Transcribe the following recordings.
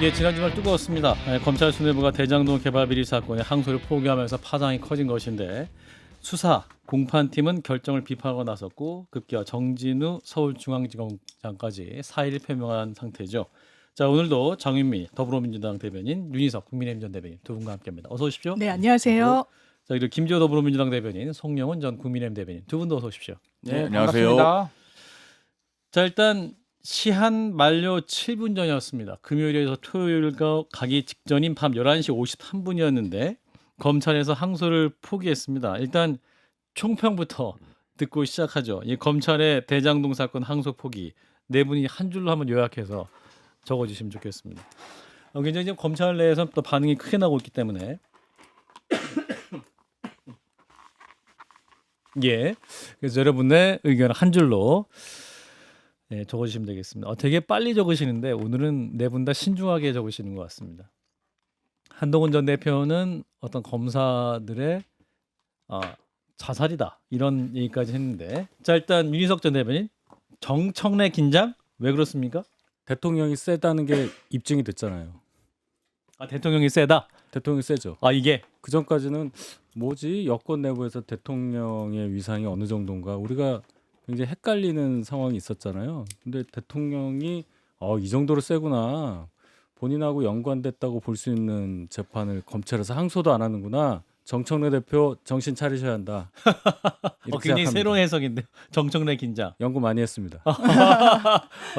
예, 지난 주말 뜨거웠습니다. 검찰 수뇌부가 대장동 개발 비리 사건의 항소를 포기하면서 파장이 커진 것인데 수사 공판팀은 결정을 비판하고 나섰고 급기야 정진우 서울중앙지검장까지 사의를 표명한 상태죠. 자, 오늘도 장윤미 더불어민주당 대변인, 윤희석 국민의힘 전 대변인 두 분과 함께합니다. 어서 오십시오. 네, 안녕하세요. 자, 그리고 김지호 더불어민주당 대변인, 송영훈 전 국민의힘 대변인 두 분도 어서 오십시오. 네, 안녕하세요. 반갑습니다. 자, 일단 시한 만료 7분 전이었습니다. 금요일에서 토요일가 가기 직전인 밤 11시 53분이었는데 검찰에서 항소를 포기했습니다. 일단 총평부터 듣고 시작하죠. 이 검찰의 대장동 사건 항소 포기 네 분이 한 줄로 한번 요약해서 적어주시면 좋겠습니다. 굉장히 지금 검찰 내에서 또 반응이 크게 나오고 있기 때문에 예, 그래서 여러분의 의견을 한 줄로 적어주시면 되겠습니다. 되게 빨리 적으시는데 오늘은 네 분 다 신중하게 적으시는 것 같습니다. 한동훈 전 대표는 어떤 검사들의 자살이다 이런 얘기까지 했는데, 자, 일단 윤희석 전 대변인, 정청래 긴장 왜 그렇습니까? 대통령이 세다는 게 입증이 됐잖아요. 대통령이 세다. 대통령이 세죠. 이게 그 전까지는 뭐지? 여권 내부에서 대통령의 위상이 어느 정도인가 우리가 굉장히 헷갈리는 상황이 있었잖아요. 근데 대통령이 이 정도로 세구나. 본인하고 연관됐다고 볼 수 있는 재판을 검찰에서 항소도 안 하는구나. 정청래 대표 정신 차리셔야 한다. 이렇게 굉장히 생각합니다. 새로운 해석인데 정청래 긴장. 연구 많이 했습니다.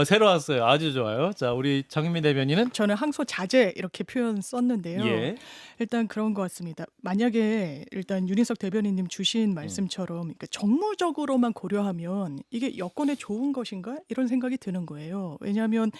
새로 왔어요. 아주 좋아요. 자, 우리 장윤미 대변인은 저는 항소 자제 이렇게 표현 썼는데요. 예. 일단 그런 것 같습니다. 만약에 일단 윤희석 대변인님 주신 말씀처럼 그러니까 정무적으로만 고려하면 이게 여권에 좋은 것인가 이런 생각이 드는 거예요. 왜냐하면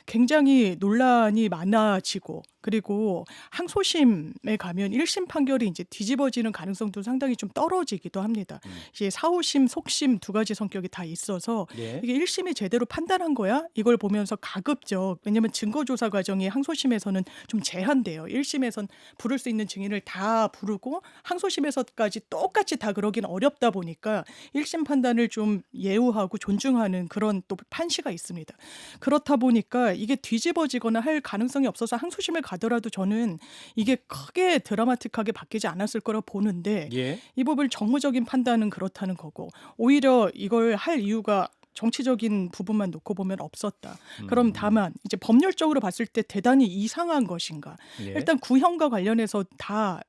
굉장히 논란이 많아지고 그리고 항소심에 가면 1심 판결이 이제 뒤집어지는 가능성도 상당히 좀 떨어지기도 합니다. 이제 사호심, 속심 두 가지 성격이 다 있어서 예. 이게 1심이 제대로 판단한 거야? 이걸 보면서 가급적, 왜냐하면 증거조사 과정이 항소심에서는 좀 제한돼요. 1심에선 부를 수 있는 증인을 다 부르고 항소심에서까지 똑같이 다 그러긴 어렵다 보니까 1심 판단을 좀 예우하고 존중하는 그런 또 판시가 있습니다. 그렇다 보니까 이게 뒤집어지거나 할 가능성이 없어서 항소심을 가더라도 저는 이게 크게 드라마틱하게 바뀌지 않았을 거라고 보는데 예. 이 법을 정무적인 판단은 그렇다는 거고 오히려 이걸 할 이유가 정치적인 부분만 놓고 보면 없었다. 그럼 다만 이제 법률적으로 봤을 때 대단히 이상한 것인가. 예. 일단 구형과 관련해서 다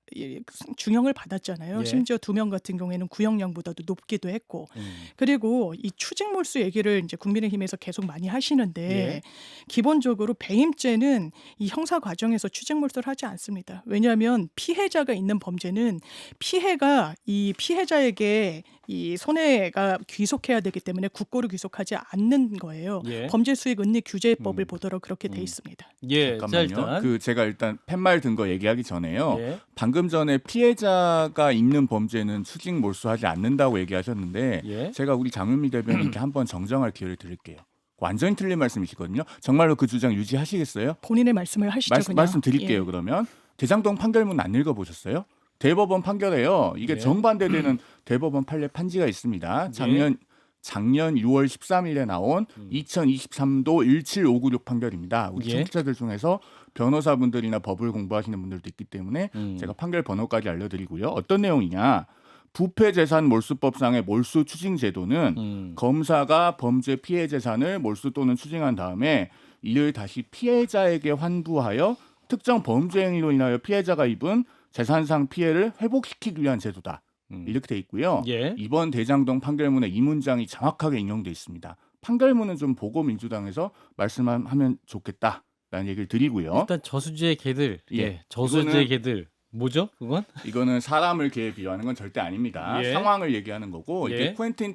중형을 받았잖아요. 예. 심지어 2명 같은 경우에는 구형량보다도 높기도 했고. 그리고 이 추징몰수 얘기를 이제 국민의힘에서 계속 많이 하시는데 예. 기본적으로 배임죄는 이 형사 과정에서 추징몰수를 하지 않습니다. 왜냐하면 피해자가 있는 범죄는 피해가 이 피해자에게 이 손해가 귀속해야 되기 때문에 국고를 귀속하지 않는 거예요. 예. 범죄 수익 은닉 규제법을 보도록 그렇게 돼 있습니다. 예. 자, 잠깐만요. 일단 제가 일단 팻말 든 거 얘기하기 전에요. 예. 방금 전에 피해자가 있는 범죄는 추징 몰수하지 않는다고 얘기하셨는데 예. 제가 우리 장윤미 대변인께 한번 정정할 기회를 드릴게요. 완전히 틀린 말씀이시거든요. 정말로 그 주장 유지하시겠어요? 본인의 말씀을 하시죠. 그냥. 말씀드릴게요. 예. 그러면 대장동 판결문 안 읽어보셨어요? 대법원 판결에요. 이게 예. 정반대되는 대법원 판례 판지가 있습니다. 작년 6월 13일에 나온 2023도 17596 판결입니다. 우리 예. 청취자들 중에서 변호사분들이나 법을 공부하시는 분들도 있기 때문에 제가 판결 번호까지 알려드리고요. 어떤 내용이냐. 부패재산 몰수법상의 몰수 추징 제도는 검사가 범죄 피해 재산을 몰수 또는 추징한 다음에 이를 다시 피해자에게 환부하여 특정 범죄 행위로 인하여 피해자가 입은 재산상 피해를 회복시키기 위한 제도다. 이렇게 돼 있고요. 예. 이번 대장동 판결문에 이 문장이 정확하게 인용돼 있습니다. 판결문은 좀 보고 민주당에서 말씀하면 좋겠다라는 얘기를 드리고요. 일단 저수지의 개들. 예. 저수지의 이거는- 개들. 뭐죠? 그건? 이거는 사람을 개에 비유하는 건 절대 아닙니다. 예. 상황을 얘기하는 거고 예. 이게 쿠엔틴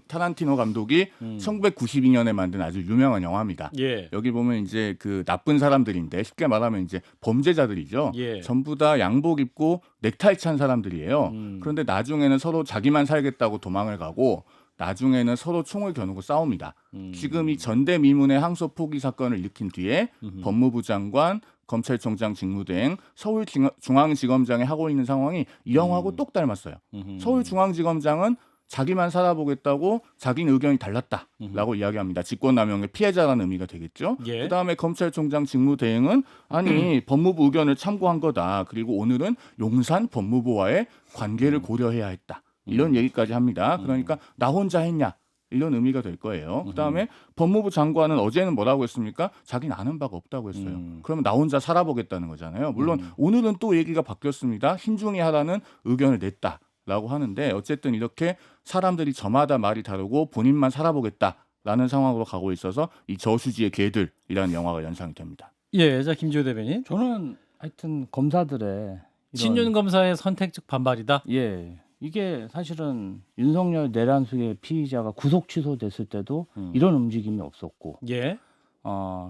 타란티노 감독이 1992년에 만든 아주 유명한 영화입니다. 예. 여기 보면 이제 그 나쁜 사람들인데 쉽게 말하면 이제 범죄자들이죠. 예. 전부 다 양복 입고 넥타이 찬 사람들이에요. 그런데 나중에는 서로 자기만 살겠다고 도망을 가고 나중에는 서로 총을 겨누고 싸웁니다. 지금 이 전대미문의 항소 포기 사건을 일으킨 뒤에 법무부 장관, 검찰총장 직무대행, 서울중앙지검장이 하고 있는 상황이 이 영화하고 똑 닮았어요. 서울중앙지검장은 자기만 살아보겠다고 자기는 의견이 달랐다라고 이야기합니다. 직권남용의 피해자라는 의미가 되겠죠. 예. 그다음에 검찰총장 직무대행은 아니 법무부 의견을 참고한 거다. 그리고 오늘은 용산 법무부와의 관계를 고려해야 했다. 이런 얘기까지 합니다. 그러니까 나 혼자 했냐? 이런 의미가 될 거예요. 그다음에 법무부 장관은 어제는 뭐라고 했습니까? 자기는 아는 바가 없다고 했어요. 그러면 나 혼자 살아보겠다는 거잖아요. 물론 오늘은 또 얘기가 바뀌었습니다. 신중히 하라는 의견을 냈다라고 하는데 어쨌든 이렇게 사람들이 저마다 말이 다르고 본인만 살아보겠다라는 상황으로 가고 있어서 이 저수지의 개들이라는 영화가 연상이 됩니다. 예, 자 김지호 대변인. 저는 하여튼 검사들의 이런 친윤 검사의 선택적 반발이다. 예, 이게 사실은 윤석열 내란수의 피의자가 구속 취소됐을 때도 이런 움직임이 없었고, 예.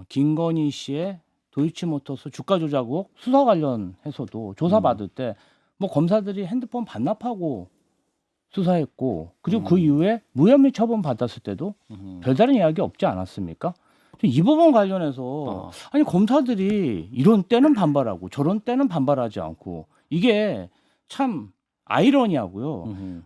김건희 씨의 도이치모터스 주가 조작 의혹 수사 관련해서도 조사받을 때 뭐 검사들이 핸드폰 반납하고 수사했고, 그리고 그 이후에 무혐의 처분 받았을 때도 별다른 이야기 없지 않았습니까? 이 부분 관련해서 아니 검사들이 이런 때는 반발하고 저런 때는 반발하지 않고, 이게 참 아이러니하고요.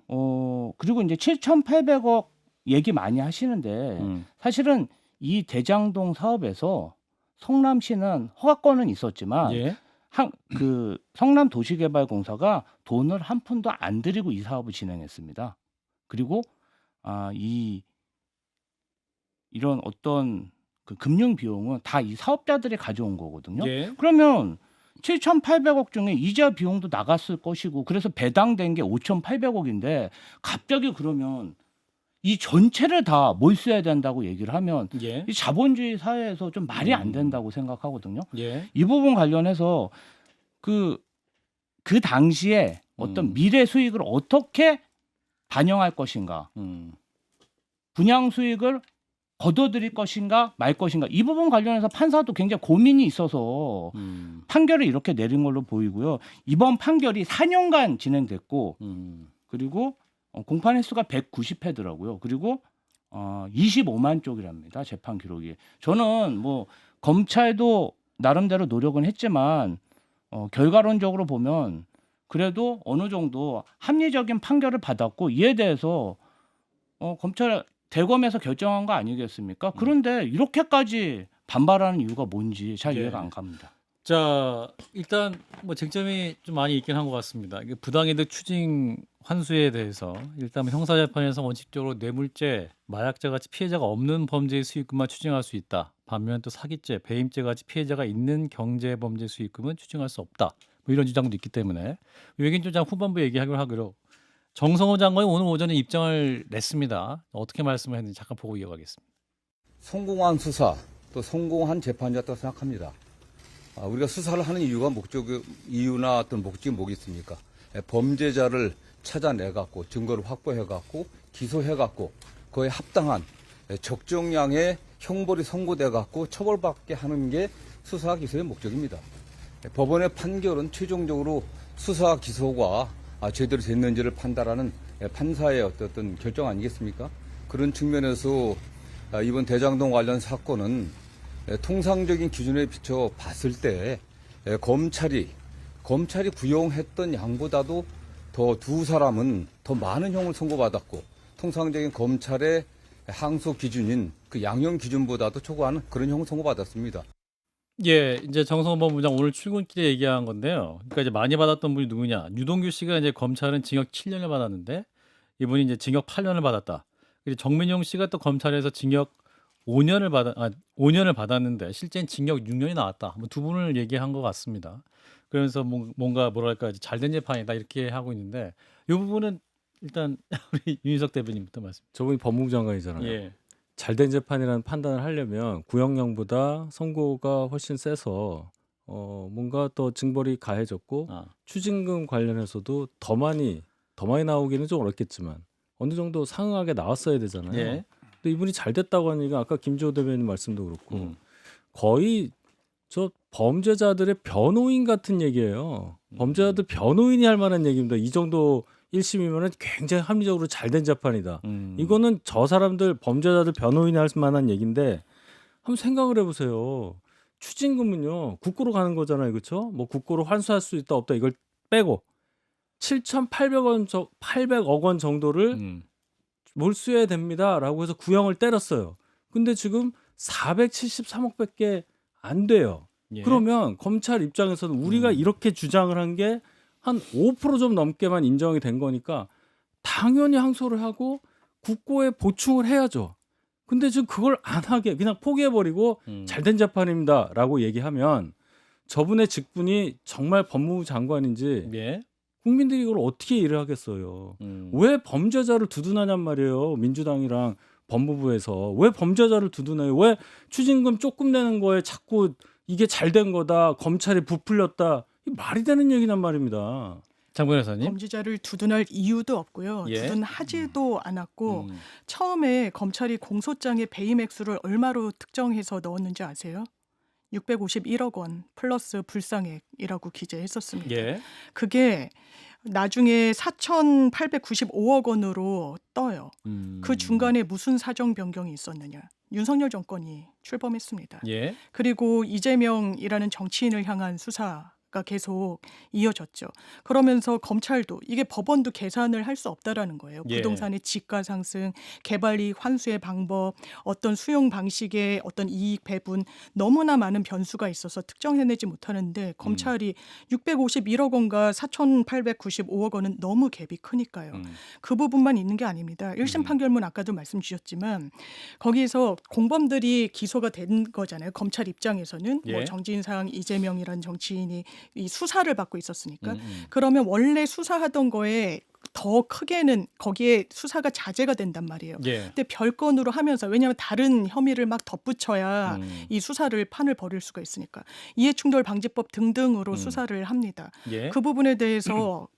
그리고 이제 7,800억 얘기 많이 하시는데 사실은 이 대장동 사업에서 성남시는 허가권은 있었지만 예. 그 성남도시개발공사가 돈을 한 푼도 안 들이고 이 사업을 진행했습니다. 그리고 이런 어떤 그 금융 비용은 다 이 사업자들이 가져온 거거든요. 예. 그러면 7,800억 중에 이자 비용도 나갔을 것이고, 그래서 배당된 게 5,800억인데 갑자기 그러면 이 전체를 다 몰수해야 된다고 얘기를 하면 예. 이 자본주의 사회에서 좀 말이 안 된다고 생각하거든요. 예. 이 부분 관련해서 그 당시에 어떤 미래 수익을 어떻게 반영할 것인가, 분양 수익을 거둬들일 것인가 말 것인가, 이 부분 관련해서 판사도 굉장히 고민이 있어서 판결을 이렇게 내린 걸로 보이고요. 이번 판결이 4년간 진행됐고, 그리고 공판 횟수가 190회더라고요. 그리고 25만 쪽이랍니다. 재판 기록이. 저는 뭐 검찰도 나름대로 노력은 했지만 결과론적으로 보면 그래도 어느 정도 합리적인 판결을 받았고, 이에 대해서 검찰 대검에서 결정한 거 아니겠습니까? 그런데 이렇게까지 반발하는 이유가 뭔지 잘 예. 이해가 안 갑니다. 자, 일단 뭐 쟁점이 좀 많이 있긴 한 것 같습니다. 이게 부당이득 추징 환수에 대해서 일단 형사재판에서 원칙적으로 뇌물죄, 마약죄 같이 피해자가 없는 범죄의 수익금만 추징할 수 있다. 반면 또 사기죄, 배임죄 같이 피해자가 있는 경제범죄 수익금은 추징할 수 없다. 뭐 이런 주장도 있기 때문에 이 얘기는 좀 잠깐 후반부에 얘기하기로 하기로, 정성호 장관이 오늘 오전에 입장을 냈습니다. 어떻게 말씀을 했는지 잠깐 보고 이어가겠습니다. 성공한 수사, 또 성공한 재판이었다고 생각합니다. 우리가 수사를 하는 이유나 어떤 목적이 뭐겠습니까? 범죄자를 찾아내갖고 증거를 확보해갖고 기소해갖고 그에 합당한 적정량의 형벌이 선고돼갖고 처벌받게 하는 게 수사 기소의 목적입니다. 법원의 판결은 최종적으로 수사 기소가 제대로 됐는지를 판단하는 판사의 어떤 결정 아니겠습니까? 그런 측면에서 이번 대장동 관련 사건은 통상적인 기준에 비춰 봤을 때 검찰이 구형했던 양보다도 더 두 사람은 더 많은 형을 선고받았고, 통상적인 검찰의 항소 기준인 그 양형 기준보다도 초과하는 그런 형을 선고받았습니다. 예, 이제 정성호 법무부장 오늘 출근길에 얘기한 건데요. 그러니까 이제 많이 받았던 분이 누구냐? 유동규 씨가 이제 검찰은 징역 7년을 받았는데 이분이 이제 징역 8년을 받았다. 그리고 정민용 씨가 또 검찰에서 징역 5년을 받았는데 실제는 징역 6년이 나왔다. 뭐 두 분을 얘기한 것 같습니다. 그래서 뭔가 뭐랄까 잘된 재판이다 이렇게 하고 있는데 이 부분은 일단 우리 윤희석 대변인부터 말씀. 저분이 법무부 장관이잖아요. 예. 잘된 재판이라는 판단을 하려면 구형량보다 선고가 훨씬 세서 뭔가 더 징벌이 가해졌고 추징금 관련해서도 더 많이 나오기는 좀 어렵겠지만 어느 정도 상응하게 나왔어야 되잖아요. 예. 근데 이분이 잘 됐다고 하는 얘기가 아까 김지호 대변인 말씀도 그렇고 거의 저 범죄자들의 변호인 같은 얘기예요. 범죄자들 변호인이 할 만한 얘기입니다. 이 정도 1심이면은 굉장히 합리적으로 잘된 재판이다. 이거는 저 사람들 범죄자들 변호인이 할 만한 얘기인데 한번 생각을 해보세요. 추징금은요 국고로 가는 거잖아요, 그렇죠? 뭐 국고로 환수할 수 있다 없다 이걸 빼고 7,800억 원 정도를 몰수해야 됩니다라고 해서 구형을 때렸어요. 근데 지금 473억밖에 안 돼요. 예. 그러면 검찰 입장에서는 우리가 이렇게 주장을 한 게 한 5% 좀 넘게만 인정이 된 거니까 당연히 항소를 하고 국고에 보충을 해야죠. 근데 지금 그걸 안 하게 그냥 포기해버리고 잘된 재판입니다라고 얘기하면 저분의 직분이 정말 법무부 장관인지 예. 국민들이 이걸 어떻게 이해를 하겠어요. 왜 범죄자를 두둔하냔 말이에요. 민주당이랑 법무부에서 왜 범죄자를 두둔해요? 왜 추징금 조금 내는 거에 자꾸 이게 잘된 거다, 검찰이 부풀렸다, 이 말이 되는 얘기란 말입니다. 장 변호사님. 범죄자를 두둔할 이유도 없고요. 예. 두둔하지도 않았고 처음에 검찰이 공소장에 배임 액수를 얼마로 특정해서 넣었는지 아세요? 651억 원 플러스 불상액이라고 기재했었습니다. 예. 그게 나중에 4,895억 원으로 떠요. 그 중간에 무슨 사정 변경이 있었느냐? 윤석열 정권이 출범했습니다. 예. 그리고 이재명이라는 정치인을 향한 수사가 계속 이어졌죠. 그러면서 검찰도 이게 법원도 계산을 할 수 없다라는 거예요. 예. 부동산의 지가 상승, 개발이익 환수의 방법, 어떤 수용 방식의 어떤 이익 배분 너무나 많은 변수가 있어서 특정해내지 못하는데 검찰이 651억 원과 4,895억 원은 너무 갭이 크니까요. 그 부분만 있는 게 아닙니다. 1심 판결문 아까도 말씀 주셨지만 거기에서 공범들이 기소가 된 거잖아요. 검찰 입장에서는 예. 뭐 정진상, 이재명이라는 정치인이 이 수사를 받고 있었으니까 그러면 원래 수사하던 거에 더 크게는 거기에 수사가 자제가 된단 말이에요. 예. 근데 별건으로 하면서 왜냐하면 다른 혐의를 막 덧붙여야 이 수사를 판을 벌일 수가 있으니까 이해충돌 방지법 등등으로 수사를 합니다. 예. 그 부분에 대해서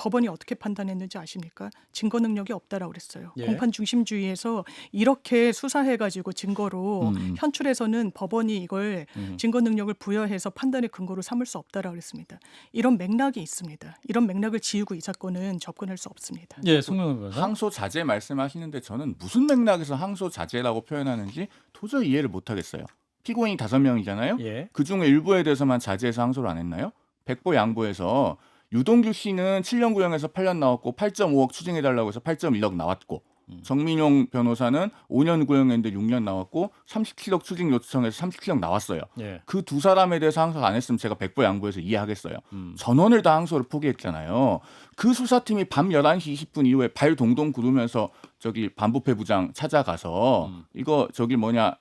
법원이 어떻게 판단했는지 아십니까? 증거 능력이 없다라고 그랬어요. 예. 공판 중심주의에서 이렇게 수사해가지고 증거로 현출해서는 법원이 이걸 증거 능력을 부여해서 판단의 근거로 삼을 수 없다라고 그랬습니다. 이런 맥락이 있습니다. 이런 맥락을 지우고 이 사건은 접근할 수 없습니다. 예, 송명훈 변호사. 항소 자제 말씀하시는데 저는 무슨 맥락에서 항소 자제라고 표현하는지 도저히 이해를 못 하겠어요. 피고인이 5명이잖아요. 예. 그중에 일부에 대해서만 자제해서 항소를 안 했나요? 백보 양보해서 유동규 씨는 7년 구형에서 8년 나왔고 8.5억 추징해달라고 해서 8.1억 나왔고 정민용 변호사는 5년 구형했는데 6년 나왔고 37억 추징 요청해서 37억 나왔어요. 예. 그 두 사람에 대해서 항소 안 했으면 제가 백보 양보해서 이해하겠어요. 전원을 다 항소를 포기했잖아요. 그 수사팀이 밤 11시 20분 이후에 발 동동 구르면서 저기 반부패 부장 찾아가서 이거 저기 뭐냐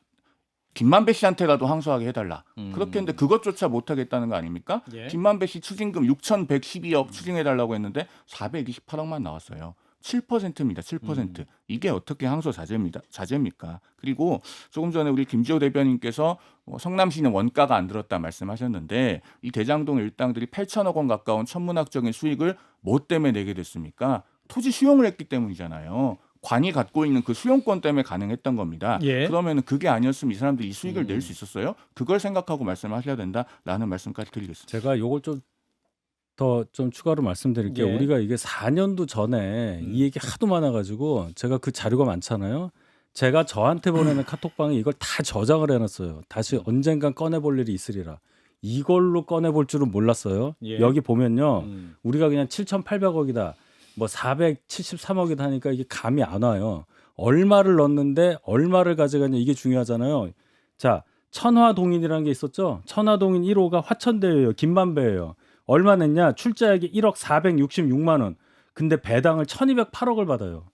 김만배 씨한테라도 항소하게 해달라. 그렇게 했는데 그것조차 못하겠다는 거 아닙니까? 예. 김만배 씨 추징금 6,112억 추징해달라고 했는데 428억만 나왔어요. 7%입니다. 7%. 이게 어떻게 항소 자제입니까? 그리고 조금 전에 우리 김지호 대변인께서 성남시는 원가가 안 들었다 말씀하셨는데 이 대장동 일당들이 8천억 원 가까운 천문학적인 수익을 뭐 때문에 내게 됐습니까? 토지 수용을 했기 때문이잖아요. 관이 갖고 있는 그 수용권 때문에 가능했던 겁니다. 예. 그러면 그게 아니었으면 이 사람들이 이 수익을 낼 수 있었어요? 그걸 생각하고 말씀하셔야 된다라는 말씀까지 드리겠습니다. 제가 요걸 좀 추가로 말씀드릴게요. 예. 우리가 이게 4년도 전에 이 얘기 하도 많아가지고 제가 그 자료가 많잖아요. 제가 저한테 보내는 카톡방에 이걸 다 저장을 해놨어요. 다시 언젠간 꺼내볼 일이 있으리라. 이걸로 꺼내볼 줄은 몰랐어요. 예. 여기 보면요. 우리가 그냥 7,800억이다. 뭐 473억이다 하니까 이게 감이 안 와요. 얼마를 넣었는데 얼마를 가져가냐 이게 중요하잖아요. 자, 천화동인이라는 게 있었죠. 천화동인 1호가 화천대유예요. 김만배예요. 얼마 냈냐? 출자액이 1억 466만 원. 근데 배당을 1,208억을 받아요.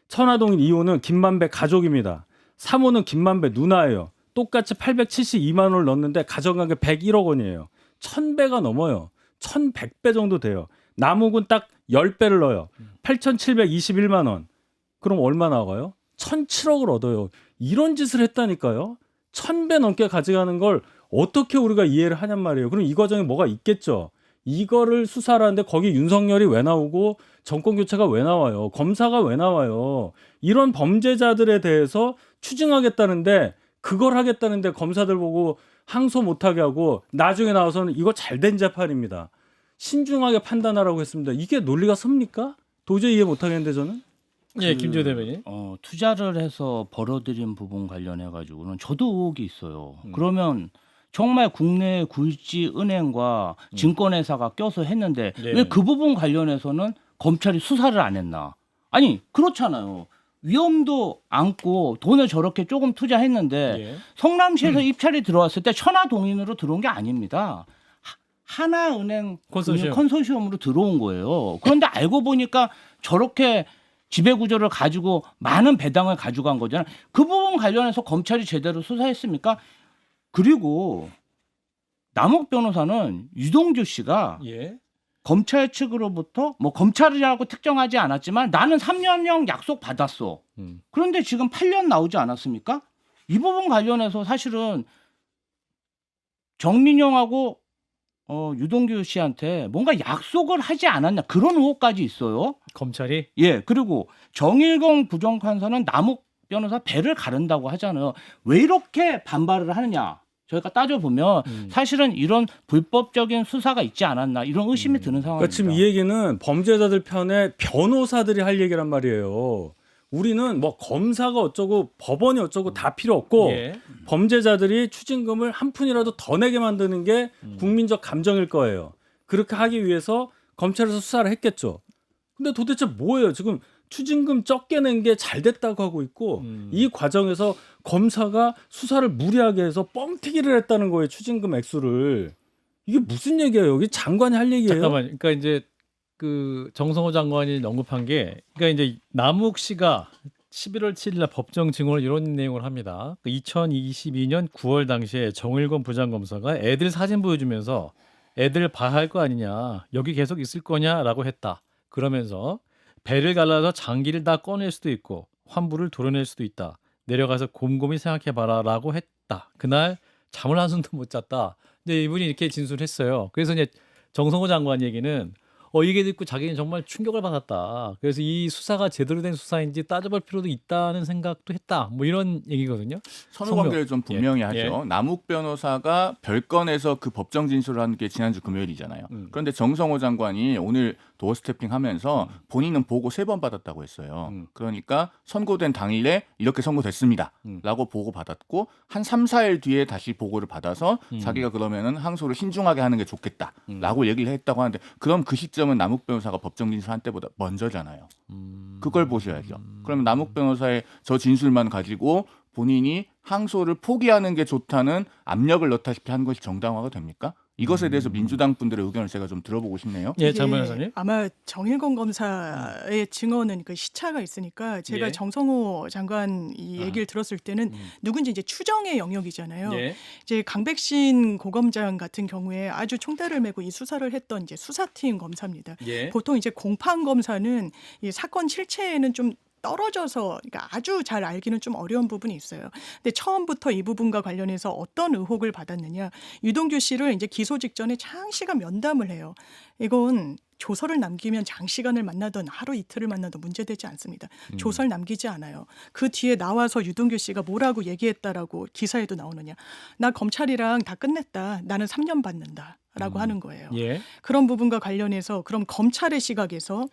천화동인 2호는 김만배 가족입니다. 3호는 김만배 누나예요. 똑같이 872만 원을 넣었는데 가져간 게 101억 원이에요. 1,000배가 넘어요. 1,100배 정도 돼요. 남욱은 딱 10배를 넣어요. 8,721만 원. 그럼 얼마 나와요? 1,007억을 얻어요. 이런 짓을 했다니까요. 1,000배 넘게 가져가는 걸 어떻게 우리가 이해를 하냔 말이에요. 그럼 이 과정에 뭐가 있겠죠. 이거를 수사를 하는데 거기 윤석열이 왜 나오고 정권 교체가 왜 나와요? 검사가 왜 나와요? 이런 범죄자들에 대해서 추징하겠다는데 그걸 하겠다는데 검사들 보고 항소 못하게 하고 나중에 나와서는 이거 잘된 재판입니다. 신중하게 판단하라고 했습니다. 이게 논리가 섭니까? 도저히 이해 못하겠는데 저는. 예, 김지호 대변인. 투자를 해서 벌어들인 부분 관련해 가지고는 저도 의혹이 있어요. 그러면 정말 국내 굴지 은행과 증권회사가 껴서 했는데 네. 왜 그 부분 관련해서는 검찰이 수사를 안 했나? 아니 그렇잖아요. 위험도 안고 돈을 저렇게 조금 투자했는데 예. 성남시에서 입찰이 들어왔을 때 천하동인으로 들어온 게 아닙니다. 하나은행 컨소시엄으로 들어온 거예요. 그런데 알고 보니까 저렇게 지배구조를 가지고 많은 배당을 가져간 거잖아요. 그 부분 관련해서 검찰이 제대로 수사했습니까? 그리고 남욱 변호사는 유동규 씨가 예. 검찰 측으로부터 뭐 검찰이라고 특정하지 않았지만 나는 3년형 약속 받았어. 그런데 지금 8년 나오지 않았습니까? 이 부분 관련해서 사실은 정민영하고 유동규 씨한테 뭔가 약속을 하지 않았냐 그런 의혹까지 있어요. 검찰이 예, 그리고 정일공 부장판사는 남욱 변호사 배를 가른다고 하잖아요. 왜 이렇게 반발을 하느냐? 저희가 따져보면 사실은 이런 불법적인 수사가 있지 않았나 이런 의심이 드는 상황입니다. 그러니까 지금 이 얘기는 범죄자들 편에 변호사들이 할 얘기란 말이에요. 우리는 뭐 검사가 어쩌고 법원이 어쩌고 다 필요 없고 예. 범죄자들이 추징금을 한 푼이라도 더 내게 만드는 게 국민적 감정일 거예요. 그렇게 하기 위해서 검찰에서 수사를 했겠죠. 근데 도대체 뭐예요? 지금 추징금 적게 낸 게 잘 됐다고 하고 있고 이 과정에서 검사가 수사를 무리하게 해서 뻥튀기를 했다는 거예요. 추징금 액수를. 이게 무슨 얘기예요? 여기 장관이 할 얘기예요? 잠깐만. 그러니까 이제 그 정성호 장관이 언급한 게 그러니까 이제 남욱 씨가 11월 7일 날 법정 증언을 이런 내용을 합니다. 2022년 9월 당시에 정일권 부장검사가 애들 사진 보여주면서 애들 봐야 할 거 아니냐. 여기 계속 있을 거냐라고 했다. 그러면서 배를 갈라서 장기를 다 꺼낼 수도 있고 환부를 도려낼 수도 있다. 내려가서 곰곰이 생각해봐라라고 했다. 그날 잠을 한숨도 못 잤다. 근데 이분이 이렇게 진술했어요. 그래서 이제 정성호 장관 얘기는 이게 듣고 자기는 정말 충격을 받았다. 그래서 이 수사가 제대로 된 수사인지 따져볼 필요도 있다는 생각도 했다. 뭐 이런 얘기거든요. 선후 관계를 좀 분명히 예. 하죠. 예. 남욱 변호사가 별건에서 그 법정 진술을 한 게 지난주 금요일이잖아요. 그런데 정성호 장관이 오늘 도어 스태핑 하면서 본인은 보고 3번 받았다고 했어요. 그러니까 선고된 당일에 이렇게 선고됐습니다. 라고 보고 받았고 한 3, 4일 뒤에 다시 보고를 받아서 자기가 그러면은 항소를 신중하게 하는 게 좋겠다. 라고 얘기를 했다고 하는데 그럼 그 시점은 남욱 변호사가 법정 진술한 때보다 먼저잖아요. 그걸 보셔야죠. 그러면 남욱 변호사의 저 진술만 가지고 본인이 항소를 포기하는 게 좋다는 압력을 넣다시피 한 것이 정당화가 됩니까? 이것에 대해서 민주당 분들의 의견을 제가 좀 들어보고 싶네요. 예, 이게 장 변호사님. 아마 정일권 검사의 증언은 그 시차가 있으니까 제가 예. 정성호 장관 이 얘기를 들었을 때는 누군지 이제 추정의 영역이잖아요. 예. 이제 강백신 고검장 같은 경우에 아주 총대를 메고 이 수사를 했던 이제 수사팀 검사입니다. 예. 보통 이제 공판 검사는 이 사건 실체에는 좀 떨어져서 그러니까 아주 잘 알기는 좀 어려운 부분이 있어요. 근데 처음부터 이 부분과 관련해서 어떤 의혹을 받았느냐. 유동규 씨를 이제 기소 직전에 장시간 면담을 해요. 이건 조서를 남기면 장시간을 만나던 하루 이틀을 만나도 문제되지 않습니다. 조서를 남기지 않아요. 그 뒤에 나와서 유동규 씨가 뭐라고 얘기했다라고 기사에도 나오느냐. 나 검찰이랑 다 끝냈다. 나는 3년 받는다. 라고 하는 거예요. 예. 그런 부분과 관련해서 그럼 검찰의 시각에서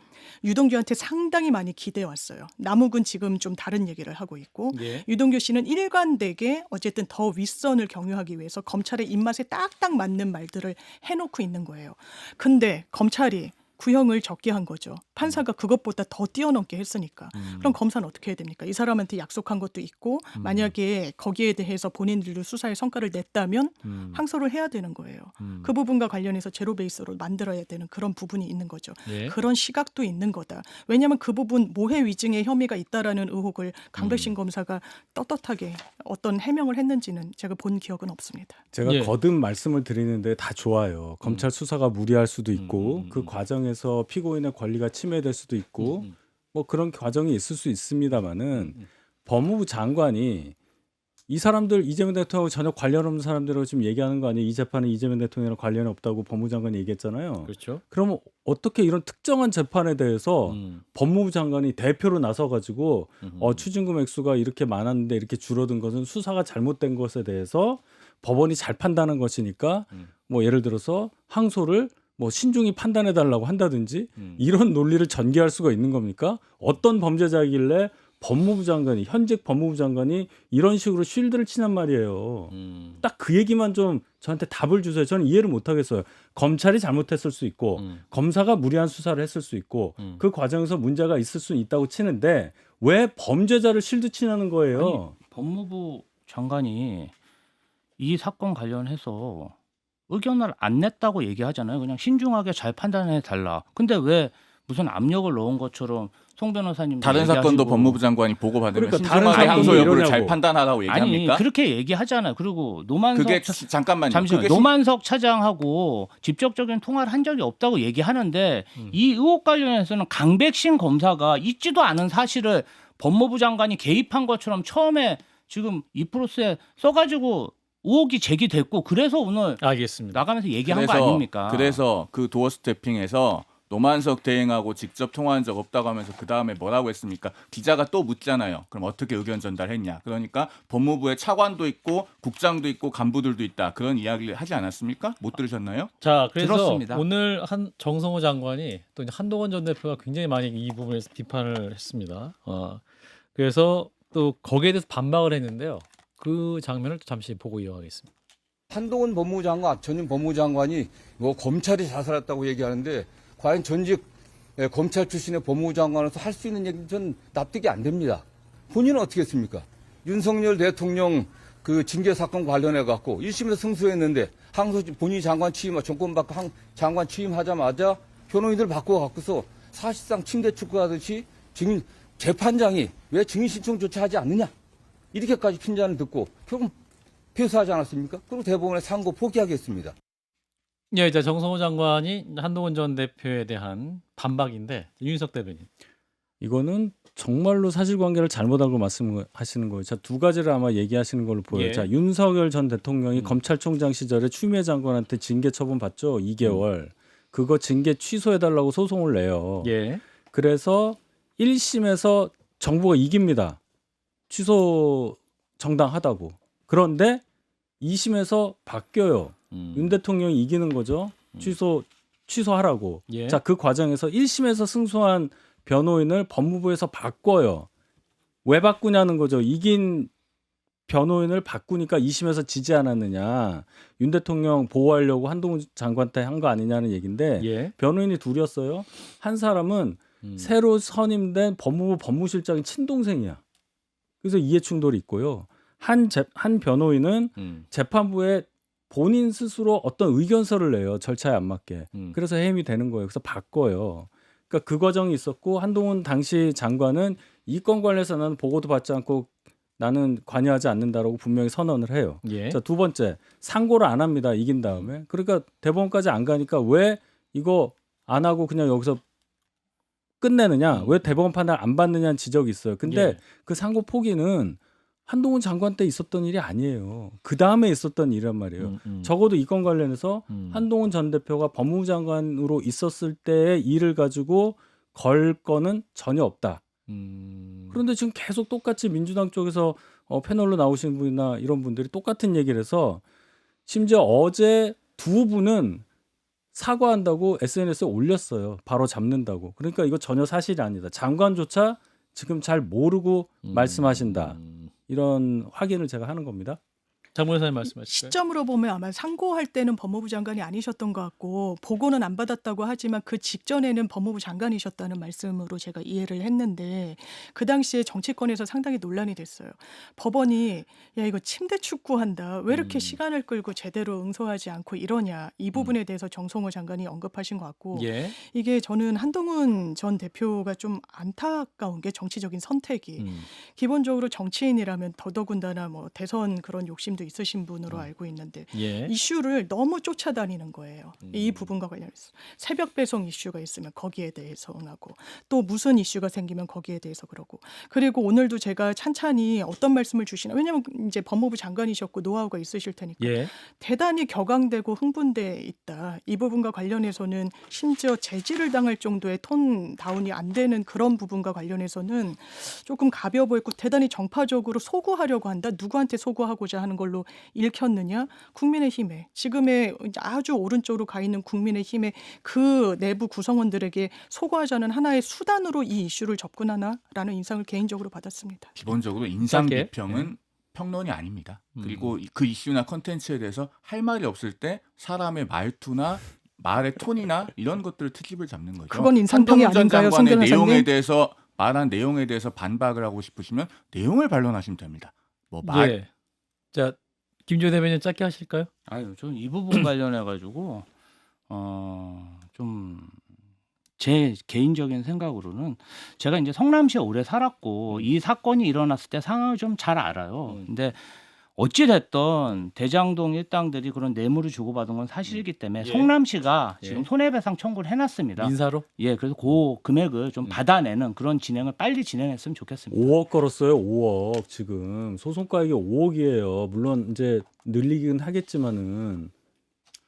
유동규한테 상당히 많이 기대해 왔어요. 남욱은 지금 좀 다른 얘기를 하고 있고 예. 유동규 씨는 일관되게 어쨌든 더 윗선을 경유하기 위해서 검찰의 입맛에 딱딱 맞는 말들을 해놓고 있는 거예요. 근데 검찰이 구형을 적게 한 거죠. 판사가 그것보다 더 뛰어넘게 했으니까. 그럼 검사는 어떻게 해야 됩니까? 이 사람한테 약속한 것도 있고 만약에 거기에 대해서 본인들도 수사의 성과를 냈다면 항소를 해야 되는 거예요. 그 부분과 관련해서 제로 베이스로 만들어야 되는 그런 부분이 있는 거죠. 예. 그런 시각도 있는 거다. 왜냐하면 그 부분 모해 위증의 혐의가 있다라는 의혹을 강백신 검사가 떳떳하게 어떤 해명을 했는지는 제가 본 기억은 없습니다. 제가 예. 거듭 말씀을 드리는데 다 좋아요. 검찰 수사가 무리할 수도 있고 그 과정에서 피고인의 권리가 침해될 수도 있고 뭐 그런 과정이 있을 수 있습니다만은 법무부 장관이 이 사람들 이재명 대통령하고 전혀 관련 없는 사람들하고 지금 얘기하는 거 아니에요? 이 재판은 이재명 대통령이랑 관련이 없다고 법무부 장관이 얘기했잖아요. 그렇죠. 그러면 어떻게 이런 특정한 재판에 대해서 법무부 장관이 대표로 나서가지고 추징금 액수가 이렇게 많았는데 이렇게 줄어든 것은 수사가 잘못된 것에 대해서 법원이 잘 판단한 것이니까 뭐 예를 들어서 항소를 뭐 신중히 판단해 달라고 한다든지 이런 논리를 전개할 수가 있는 겁니까? 어떤 범죄자이길래 법무부 장관이 현직 법무부 장관이 이런 식으로 쉴드를 치란 말이에요. 딱 그 얘기만 좀 저한테 답을 주세요. 저는 이해를 못 하겠어요. 검찰이 잘못했을 수 있고 검사가 무리한 수사를 했을 수 있고 그 과정에서 문제가 있을 수 있다고 치는데 왜 범죄자를 실드치냐는 거예요. 법무부 장관이 이 사건 관련해서 의견을 안 냈다고 얘기하잖아요. 그냥 신중하게 잘 판단해 달라. 근데 왜 무슨 압력을 넣은 것처럼 송 변호사님 다른 사건도 법무부 장관이 보고받으면 그러니까 다른 신중하게 사건도 항소 여부를 잘 이러냐고. 판단하라고 아니 얘기합니까? 그렇게 얘기하잖아요. 그리고 노만석 그게 잠깐만요. 잠시만요. 그게 노만석 차장하고 직접적인 통화를 한 적이 없다고 얘기하는데 이 의혹 관련해서는 강백신 검사가 있지도 않은 사실을 법무부 장관이 개입한 것처럼 처음에 지금 이 프로스에 써가지고 의혹이 제기됐고 그래서 오늘 알겠습니다. 나가면서 얘기한 거 아닙니까? 그래서 그 도어 스태핑에서 노만석 대행하고 직접 통화한 적 없다고 하면서 그 다음에 뭐라고 했습니까? 기자가 또 묻잖아요. 그럼 어떻게 의견 전달했냐? 그러니까 법무부에 차관도 있고 국장도 있고 간부들도 있다. 그런 이야기를 하지 않았습니까? 못 들으셨나요? 자, 그래서 들었습니다. 오늘 정성호 장관이 또 이제 한동훈 전 대표가 굉장히 많이 이 부분에서 비판을 했습니다. 그래서 또 거기에 대해서 반박을 했는데요. 그 장면을 또 잠시 보고 이어가겠습니다. 한동훈 법무부 장관, 전임 법무부 장관이 뭐 검찰이 자살했다고 얘기하는데 과연 전직 검찰 출신의 법무부 장관으로서 할 수 있는 얘기는 전 납득이 안 됩니다. 본인은 어떻게 했습니까? 윤석열 대통령 그 징계 사건 관련해 갖고 1심에서 승소했는데 항소 본인이 장관 취임, 정권 바꿔 장관 취임하자마자 변호인들 바꿔 갖고서 사실상 침대 축구하듯이 지금 재판장이 왜 증인 신청 조치하지 않느냐 이렇게까지 핀잔을 듣고 결국 패소하지 않았습니까? 그리고 대법원에 상고 포기하겠습니다. 예, 이제 정성호 장관이 한동훈 전 대표에 대한 반박인데 윤석 대변인. 이거는 정말로 사실관계를 잘못 알고 말씀하시는 거예요. 자, 두 가지를 아마 얘기하시는 걸로 보여요. 예. 자, 윤석열 전 대통령이 검찰총장 시절에 추미애 장관한테 징계 처분 받죠. 2개월. 그거 징계 취소해달라고 소송을 내요. 예. 그래서 1심에서 정부가 이깁니다. 취소 정당하다고. 그런데 2심에서 바뀌어요. 윤 대통령이 이기는 거죠. 취소하라고. 예. 자, 그 과정에서 1심에서 승소한 변호인을 법무부에서 바꿔요. 왜 바꾸냐는 거죠. 이긴 변호인을 바꾸니까 2심에서 지지 않았느냐. 윤 대통령 보호하려고 한동훈 장관한테 한 거 아니냐는 얘기인데 예. 변호인이 둘이었어요. 한 사람은 새로 선임된 법무부 법무실장의 친동생이야. 그래서 이해 충돌이 있고요. 한 변호인은 재판부에 본인 스스로 어떤 의견서를 내요. 절차에 안 맞게. 그래서 해임이 되는 거예요. 그래서 바꿔요. 그러니까 그 과정이 있었고 한동훈 당시 장관은 이 건 관련해서 나는 보고도 받지 않고 나는 관여하지 않는다라고 분명히 선언을 해요. 예. 자, 두 번째, 상고를 안 합니다. 이긴 다음에. 그러니까 대법원까지 안 가니까 왜 이거 안 하고 그냥 여기서 끝내느냐? 왜 대법원 판단 안 받느냐는 지적이 있어요. 근데 예. 그 상고 포기는 한동훈 장관 때 있었던 일이 아니에요. 그 다음에 있었던 일이란 말이에요. 적어도 이 건 관련해서 한동훈 전 대표가 법무부 장관으로 있었을 때의 일을 가지고 걸 거는 전혀 없다. 그런데 지금 계속 똑같이 민주당 쪽에서 패널로 나오신 분이나 이런 분들이 똑같은 얘기를 해서 심지어 어제 두 분은 사과한다고 SNS에 올렸어요. 바로 잡는다고. 그러니까 이거 전혀 사실이 아니다. 장관조차 지금 잘 모르고 말씀하신다. 이런 확인을 제가 하는 겁니다. 장 변호사님 말씀하실까요? 시점으로 보면 아마 상고할 때는 법무부 장관이 아니셨던 것 같고 보고는 안 받았다고 하지만 그 직전에는 법무부 장관이셨다는 말씀으로 제가 이해를 했는데 그 당시에 정치권에서 상당히 논란이 됐어요. 법원이 야 이거 침대 축구한다. 왜 이렇게 시간을 끌고 제대로 응소하지 않고 이러냐. 이 부분에 대해서 정성호 장관이 언급하신 것 같고 예. 이게 저는 한동훈 전 대표가 좀 안타까운 게 정치적인 선택이 기본적으로 정치인이라면 더더군다나 뭐 대선 그런 욕심도 있으신 분으로 알고 있는데 예. 이슈를 너무 쫓아다니는 거예요. 이 부분과 관련해서 새벽 배송 이슈가 있으면 거기에 대해서 응하고 또 무슨 이슈가 생기면 거기에 대해서 그러고 그리고 오늘도 제가 찬찬히 어떤 말씀을 주시나 왜냐하면 이제 법무부 장관이셨고 노하우가 있으실 테니까 예. 대단히 격앙되고 흥분돼 있다. 이 부분과 관련해서는 심지어 제지를 당할 정도의 톤 다운이 안 되는 그런 부분과 관련해서는 조금 가벼워 보였고 대단히 정파적으로 소구하려고 한다. 누구한테 소구하고자 하는 걸로 읽혔느냐? 국민의힘에 지금의 아주 오른쪽으로 가 있는 국민의힘의 그 내부 구성원들에게 소구하자는 하나의 수단으로 이 이슈를 접근하나라는 인상을 개인적으로 받았습니다. 기본적으로 인상 짧게. 비평은 평론이 아닙니다. 그리고 그 이슈나 컨텐츠에 대해서 할 말이 없을 때 사람의 말투나 말의 톤이나 이런 것들을 트집을 잡는 거죠. 그건 인상평이 한동훈 전 아닌가요, 송 장관의 변호사님? 내용에 대해서 말한 내용에 대해서 반박을 하고 싶으시면 내용을 반론하시면 됩니다. 뭐 말, 예. 자, 김조 대변인 짧게 하실까요? 아유, 저는 이 부분 관련해 가지고 좀 제 개인적인 생각으로는 제가 이제 성남시에 오래 살았고 이 사건이 일어났을 때 상황을 좀 잘 알아요. 근데 어찌 됐든 대장동 일당들이 그런 뇌물을 주고받은 건 사실이기 때문에 예. 성남시가 예. 지금 손해배상 청구를 해놨습니다. 민사로? 예, 그래서 그 금액을 좀 받아내는 그런 진행을 빨리 진행했으면 좋겠습니다. 5억 걸었어요. 5억 지금 소송가액이 5억이에요. 물론 이제 늘리긴 하겠지만은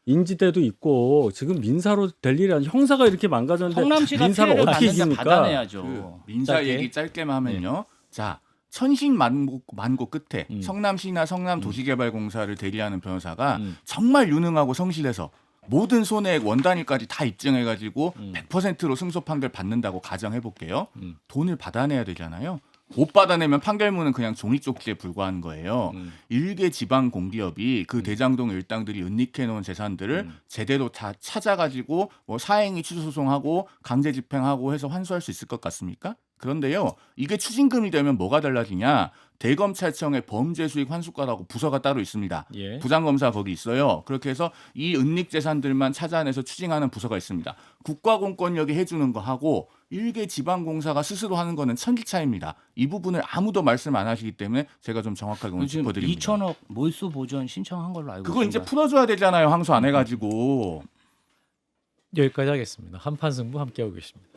인지대도 있고 지금 민사로 될 일이 아니 형사가 이렇게 망가졌는데 성남시가 민사를 피해를 어떻게 받는데 이깁니까? 받아내야죠. 그 민사 짧게. 얘기 짧게만 하면요. 자, 천신만고 끝에 성남시나 성남도시개발공사를 대리하는 변호사가 정말 유능하고 성실해서 모든 손해액 원단위까지 다 입증해가지고 100%로 승소 판결 받는다고 가정해 볼게요. 돈을 받아내야 되잖아요. 못 받아내면 판결문은 그냥 종이 쪽지에 불과한 거예요. 일개 지방 공기업이 그 대장동 일당들이 은닉해 놓은 재산들을 제대로 다 찾아가지고 뭐 사행위 취소 소송하고 강제 집행하고 해서 환수할 수 있을 것 같습니까? 그런데요, 이게 추징금이 되면 뭐가 달라지냐? 대검찰청의 범죄수익 환수과라고 부서가 따로 있습니다. 예. 부장검사 거기 있어요. 그렇게 해서 이 은닉 재산들만 찾아내서 추징하는 부서가 있습니다. 국가공권력이 해주는 거 하고 일개 지방공사가 스스로 하는 거는 천지차이입니다. 이 부분을 아무도 말씀 안 하시기 때문에 제가 좀 정확하게 오늘 지금 짚어드립니다. 2천억 몰수 보전 신청한 걸로 알고 그거 이제 있습니다. 풀어줘야 되잖아요. 항소 안 해가지고. 여기까지 하겠습니다. 한판 승부 함께하고 계십니다.